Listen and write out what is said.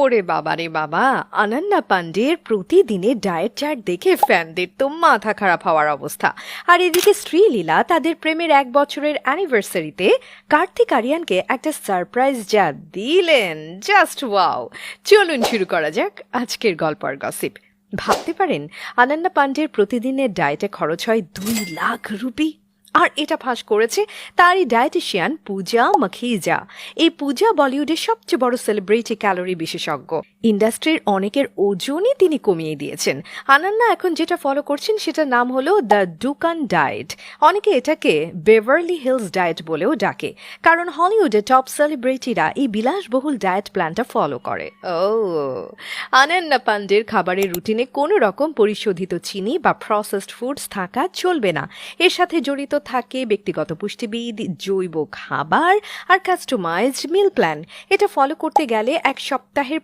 ওরে বাবা রে বাবা, অনন্যা পান্ডের প্রতিদিনের ডায়েট চার্ট দেখে ফ্যানদের তো মাথা খারাপ হওয়ার অবস্থা। আর এদিকে শ্রীলীলা তাদের প্রেমের 1 বছরের অ্যানিভার্সারিতে কার্তিক আরিয়ানকে একটা সারপ্রাইজ যা দিলেন, জাস্ট ওয়াও। চলুন শুরু করা যাক আজকের গল্প আর গসিপ। ভাবতে পারেন অনন্যা পান্ডের প্রতিদিনের ডায়েটে খরচ হয় 2 লাখ রুপি। আর এটা ফাঁস করেছে তারই ডায়েটিশিয়ান পূজা মাখিজা। এই পূজা বলিউডের সবচেয়ে বড় সেলিব্রিটি ক্যালোরি বিশেষজ্ঞ। ইন্ডাস্ট্রির অনেকের ওজনই তিনি কমিয়ে দিয়েছেন। অনন্যা এখন যেটা ফলো করছেন সেটার নাম হলো দ্য ডুকান ডায়েট। অনেকে এটাকে বেভারলি হিলস ডায়েট বলেও ডাকে, কারণ হলিউডের টপ সেলিব্রিটিরা এই বিলাসবহুল ডায়েট প্ল্যানটা ফলো করে। ও, অনন্যা পান্ডের খাবারের রুটিনে কোনো রকম পরিশোধিত চিনি বা প্রসেসড ফুডস থাকা চলবে না। এর সাথে জড়িত থাকে ব্যক্তিগত পুষ্টিবিদ, জৈব খাবার আর কাস্টমাইজড মিল প্ল্যান। এটা ফলো করতে গেলে 1 সপ্তাহের